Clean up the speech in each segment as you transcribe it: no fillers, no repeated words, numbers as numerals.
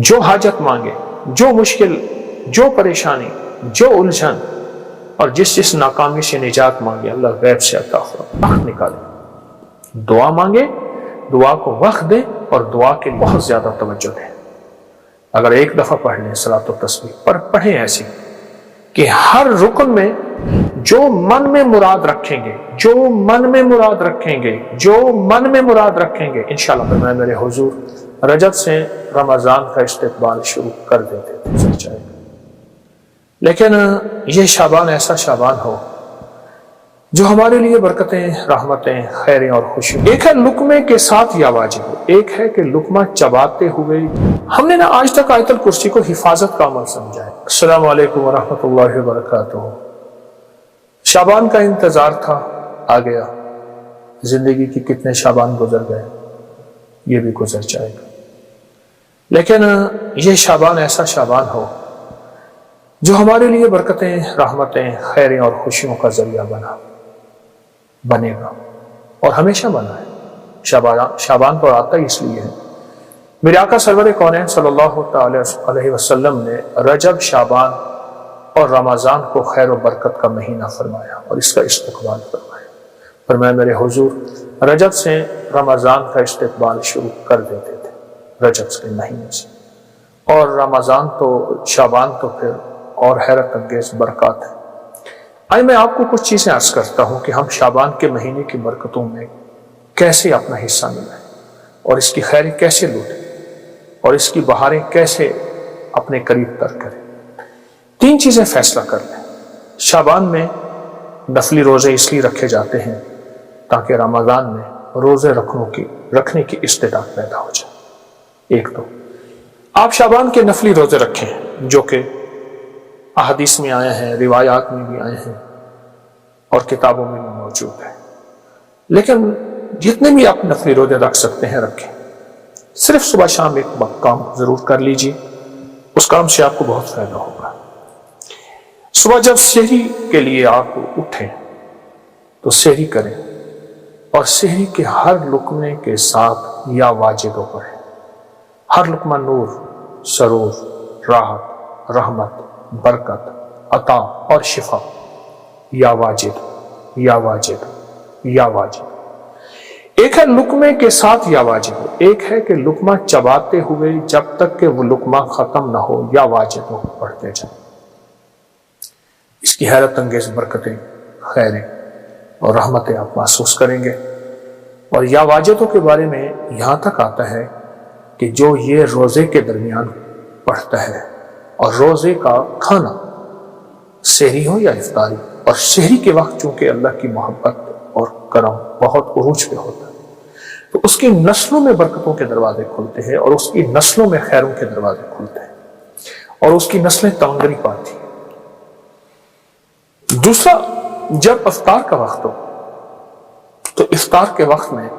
جو حاجت مانگے، جو مشکل، جو پریشانی، جو الجھن اور جس ناکامی سے نجات مانگے اللہ غیب سے عطا فرمائے، وقت نکالے، دعا مانگے، دعا کو وقت دے اور دعا کے بہت زیادہ توجہ دیں۔ اگر ایک دفعہ پڑھ لیں صلاۃ و تسبیح پر پڑھیں ایسی کہ ہر رکن میں جو من میں مراد رکھیں گے، جو من میں مراد رکھیں گے، جو من میں مراد رکھیں گے، انشاءاللہ میں میرے حضور رجب سے رمضان کا استقبال شروع کر دیتے تھے۔ لیکن یہ شعبان ایسا شعبان ہو جو ہمارے لیے برکتیں، رحمتیں، خیریں اور خوشی۔ ایک ہے لقمے کے ساتھ یا واجب، ایک ہے کہ لقمہ چباتے ہوئے۔ ہم نے آج تک آیت الکرسی کو حفاظت کا عمل سمجھا ہے۔ السلام علیکم ورحمۃ اللہ وبرکاتہ۔ شعبان کا انتظار تھا، آ گیا۔ زندگی کی کتنے شعبان گزر گئے، یہ بھی گزر جائے گا، لیکن یہ شعبان ایسا شعبان ہو جو ہمارے لیے برکتیں، رحمتیں، خیریں اور خوشیوں کا ذریعہ بنے گا، اور ہمیشہ بنا ہے۔ شعبان تو آتا ہی اس لیے ہے، میرے آقا سرور کونین صلی اللہ تعالی علیہ وسلم نے رجب، شعبان اور رمضان کو خیر و برکت کا مہینہ فرمایا اور اس کا استقبال فرمایا۔ فرمایا میرے حضور رجب سے رمضان کا استقبال شروع کر دیتے تھے، رجب کے مہینے سے، اور رمضان تو، شعبان تو پھر اور حیرت انگیز برکات ہے۔ آئے میں آپ کو کچھ چیزیں عرض کرتا ہوں کہ ہم شعبان کے مہینے کی برکتوں میں کیسے اپنا حصہ ملائیں اور اس کی خیریں کیسے لوٹیں اور اس کی بہاریں کیسے اپنے قریب تر کریں۔ 3 چیزیں فیصلہ کر لیں۔ شعبان میں نفلی روزے اس لیے رکھے جاتے ہیں تاکہ رمضان میں روزے رکھنے کی استعداد پیدا ہو جائے۔ ایک تو آپ شعبان کے نفلی روزے رکھیں جو کہ احادیث میں آئے ہیں، روایات میں بھی آئے ہیں اور کتابوں میں بھی موجود ہیں، لیکن جتنے بھی آپ نفلی روزے رکھ سکتے ہیں رکھیں۔ صرف صبح شام ایک کام ضرور کر لیجئے، اس کام سے آپ کو بہت فائدہ ہوگا۔ صبح جب سحری کے لیے آپ اٹھیں تو سحری کریں اور سحری کے ہر لقمے کے ساتھ یا واجب پڑھیں۔ ہر لقمہ نور، سرور، راحت، رحمت، برکت، عطا اور شفا، یا واجب، یا واجب، یا واجب۔ ایک ہے لقمے کے ساتھ یا واجب، ایک ہے کہ لقمہ چباتے ہوئے جب تک کہ وہ لقمہ ختم نہ ہو یا واجب ہو پڑھتے جائیں۔ اس کی حیرت انگیز برکتیں، خیریں اور رحمتیں آپ محسوس کریں گے۔ اور یا واجبوں کے بارے میں یہاں تک آتا ہے کہ جو یہ روزے کے درمیان پڑھتا ہے، اور روزے کا کھانا سحری ہو یا افطاری، اور سحری کے وقت چونکہ اللہ کی محبت اور کرم بہت عروج پہ ہوتا ہے تو اس کی نسلوں میں برکتوں کے دروازے کھلتے ہیں اور اس کی نسلوں میں خیروں کے دروازے کھلتے ہیں اور اس کی نسلیں تمنگری پاتی ہیں۔ دوسرا، جب افطار کا وقت ہو تو افطار کے وقت میں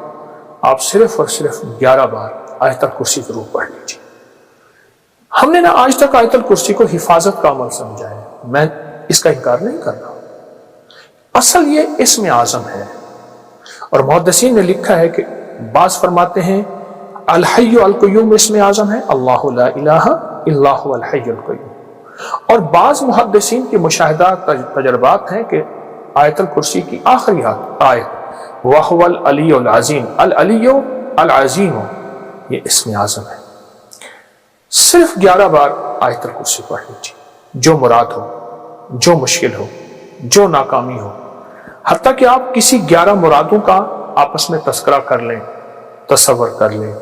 آپ صرف اور صرف 11 بار آیت الکرسی ضرور پڑھ لیجیے۔ ہم نے آج تک آیت الکرسی کو حفاظت کا عمل سمجھا ہے، میں اس کا انکار نہیں کر رہا، اصل یہ اسم اعظم ہے، اور محدثین نے لکھا ہے کہ بعض فرماتے ہیں الحی القیوم اسم اعظم ہے، اللہ لا الہ الا هو الحی القیوم، اور بعض محدثین کی مشاہدات، تجربات ہیں کہ آیت الکرسی کی آخری آیت وَهُوَ الْعَلِيُّ الْعَظِيمُ، العلیُّ العظیم، یہ اسم اعظم ہے۔ صرف 11 بار آیت الکرسی پڑھ لیجیے، جو مراد ہو، جو مشکل ہو، جو ناکامی ہو، حتیٰ کہ آپ کسی 11 مرادوں کا آپس میں تذکرہ کر لیں، تصور کر لیں،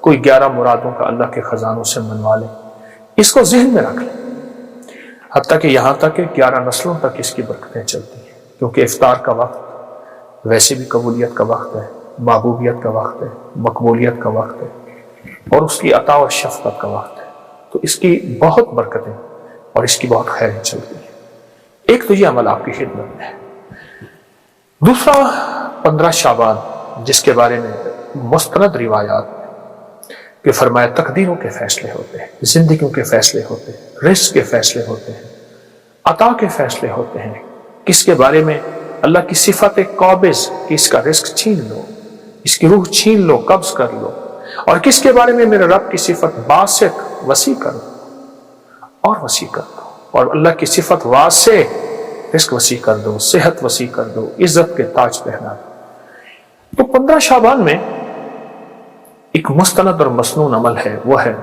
کوئی 11 مرادوں کا اللہ کے خزانوں سے منوا لیں، اس کو ذہن میں رکھ لیں، حتیٰ کہ یہاں تک کہ 11 نسلوں تک اس کی برکتیں چلتی ہیں، کیونکہ افطار کا وقت ویسے بھی قبولیت کا وقت ہے، محبوبیت کا وقت ہے، مقبولیت کا وقت ہے، اور اس کی عطا و شفقت کا وقت ہے، تو اس کی بہت برکتیں اور اس کی بہت خیریں چلتی ہیں۔ ایک تو یہ عمل آپ کی خدمت میں ہے۔ دوسرا، 15 شعبان جس کے بارے میں مستند روایات کہ فرمایا تقدیروں کے فیصلے ہوتے ہیں، زندگیوں کے فیصلے ہوتے ہیں، رزق کے فیصلے ہوتے ہیں، عطا کے فیصلے ہوتے ہیں، کس کے بارے میں اللہ کی صفت قابض کہ اس کا رزق چھین لو، اس کی روح چھین لو، قبض کر لو، اور کس کے بارے میں؟ میرے رب کی صفت باسط، وسیع کر دو اور وسیع کر دو، اور اللہ کی صفت واسع، رزق وسیع کر دو، صحت وسیع کر دو، عزت کے تاج پہنا دو۔ تو 15 شعبان میں ایک مستند اور مسنون عمل ہے، وہ ہے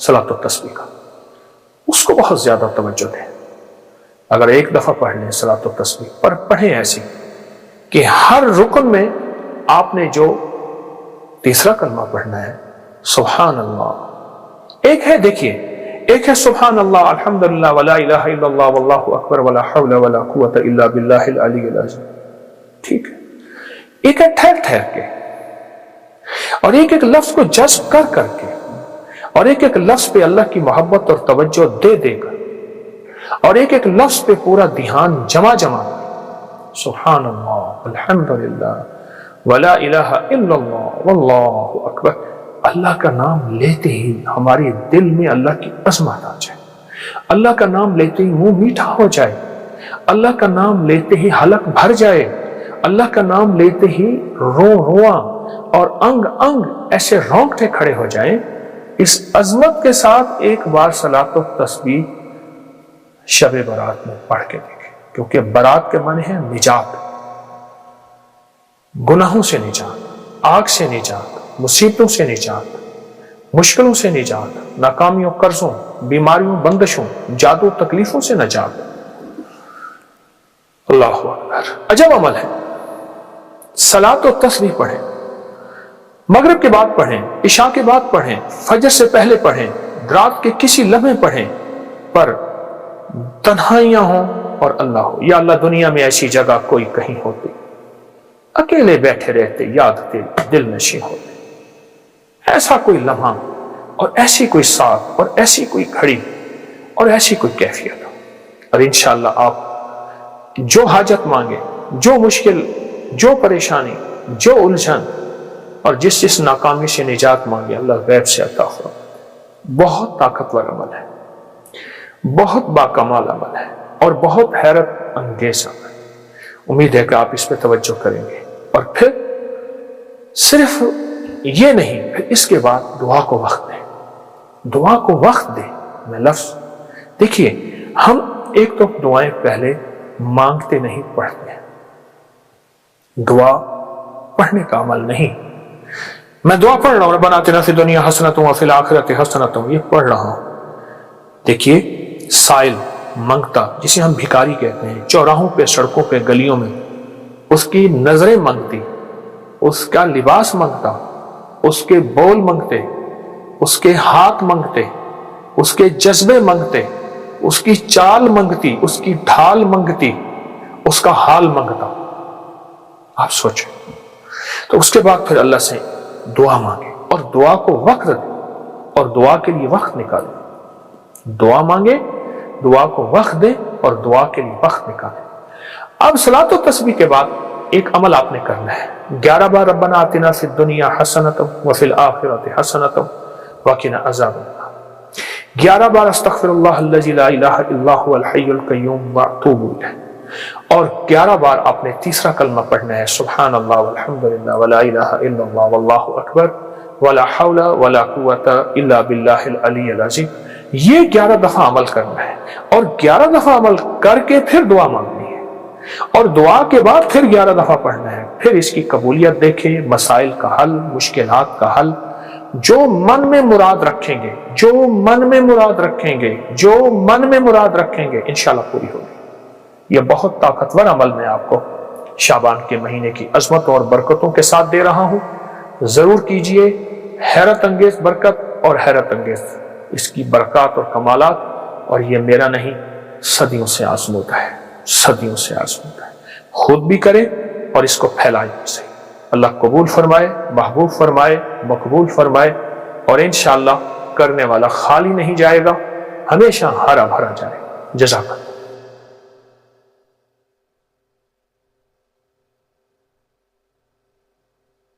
صلاۃ التسبیح کا، اس کو بہت زیادہ توجہ دیں۔ اگر ایک دفعہ پڑھ لیں صلاۃ التسبیح، پر پڑھیں ایسی کہ ہر رکن میں آپ نے جو تیسرا کلمہ پڑھنا ہے سبحان اللہ، ایک ہے، دیکھیے ایک ہے سبحان اللہ الحمدللہ ولا الہ الا اللہ واللہ اکبر ولا حول ولا قوت الا باللہ العلی العظیم، ٹھیک ہے، ایک ہے ٹھہر ٹھہر کے، اور ایک ایک لفظ کو جذب کر کر کے، اور ایک ایک لفظ پہ اللہ کی محبت اور توجہ دے دے کر، اور ایک ایک لفظ پہ پورا دھیان جمع سبحان اللہ الحمدللہ ولا الہ الا اللہ واللہ اکبر۔ اللہ کا نام لیتے ہی ہمارے دل میں اللہ کی عظمت آ جائے، اللہ کا نام لیتے ہی منہ میٹھا ہو جائے، اللہ کا نام لیتے ہی حلق بھر جائے، اللہ کا نام لیتے ہی رواں اور انگ انگ ایسے رونگٹے کھڑے ہو جائیں۔ اس عظمت کے ساتھ ایک بار صلاۃ التسبیح شب برات میں پڑھ کے دیکھیں، کیونکہ برات کے معنی ہے نجات، گناہوں سے نجات، آگ سے نجات، مصیبتوں سے نجات، مشکلوں سے نجات، ناکامیوں، قرضوں، بیماریوں، بندشوں، جادو، تکلیفوں سے نجات۔ اللہ اکبر، عجب عمل ہے۔ صلاۃ و تسبیح پڑھیں، مغرب کے بعد پڑھیں، عشاء کے بعد پڑھیں، فجر سے پہلے پڑھیں، رات کے کسی لمحے پڑھیں، پر تنہائیاں ہوں اور اللہ ہو۔ یا اللہ دنیا میں ایسی جگہ کوئی کہیں ہوتی، اکیلے بیٹھے رہتے، یاد دل نشیں ہوتے، ایسا کوئی لمحہ اور ایسی کوئی ساتھ اور ایسی کوئی گھڑی اور ایسی کوئی کیفیت ہو، اور انشاءاللہ آپ جو حاجت مانگے، جو مشکل، جو پریشانی، جو الجھن اور جس ناکامی سے نجات مانگے، اللہ غیب سے عطا فرمائے۔ بہت طاقتور عمل ہے، بہت باکمال عمل ہے، اور بہت حیرت انگیز عمل ہے۔ امید ہے کہ آپ اس پہ توجہ کریں گے، اور پھر صرف یہ نہیں، پھر اس کے بعد دعا کو وقت دیں، دعا کو وقت دیں۔ میں لفظ دیکھیے، ہم ایک تو دعائیں پہلے مانگتے نہیں، پڑھتے ہیں۔ دعا پڑھنے کا عمل نہیں، میں دعا پڑھ رہا ہوں ربنا آتنا فی الدنیا حسنۃ وفی الآخرۃ حسنۃ، یہ پڑھ رہا ہوں۔ دیکھیے سائل، منگتا، جسے ہم بھکاری کہتے ہیں، چوراہوں پہ، سڑکوں پہ، گلیوں میں، اس کی نظریں منگتی، اس کا لباس منگتا، اس کے بول منگتے، اس کے ہاتھ منگتے، اس کے جذبے منگتے، اس کی چال منگتی، اس کی ڈھال منگتی، اس کا حال منگتا۔ آپ سوچیں، تو اس کے بعد پھر اللہ سے دعا مانگے، اور دعا کو وقت دے، اور دعا کے لیے وقت نکالے۔ دعا مانگے، دعا کو وقت دے، اور دعا کے لیے وقت نکالے۔ اب صلاۃ و تسبیح کے بعد ایک عمل آپ نے کرنا ہے، 11 بار ربنا آتنا فی الدنیا حسنۃ وفی الآخرۃ حسنۃ وقنا عذاب النار، 11 بار استغفر اللہ الذی لا الہ الا هو الحی القیوم واتوب الیہ، اور 11 بار آپ نے تیسرا کلمہ پڑھنا ہے سبحان اللہ والحمدللہ ولا الہ الا اللہ واللہ اکبر ولا حول ولا قوت الا باللہ العلی العظیم۔ یہ 11 دفعہ عمل کرنا ہے، اور 11 دفعہ عمل کر کے پھر دعا مانگنی ہے، اور دعا کے بعد پھر 11 دفعہ پڑھنا ہے۔ پھر اس کی قبولیت دیکھیں، مسائل کا حل، مشکلات کا حل، جو من میں مراد رکھیں گے، جو من میں مراد رکھیں گے، جو من میں مراد رکھیں گے، انشاءاللہ پوری ہوگی۔ یہ بہت طاقتور عمل میں آپ کو شعبان کے مہینے کی عظمت اور برکتوں کے ساتھ دے رہا ہوں، ضرور کیجئے۔ حیرت انگیز برکت اور حیرت انگیز اس کی برکات اور کمالات، اور یہ میرا نہیں، صدیوں سے آزمودہ ہے، صدیوں سے آزمودہ ہے۔ خود بھی کریں اور اس کو پھیلائیں سے۔ اللہ قبول فرمائے، محبوب فرمائے، مقبول فرمائے، اور انشاءاللہ کرنے والا خالی نہیں جائے گا، ہمیشہ ہرا بھرا جائے۔ جزاک اللہ۔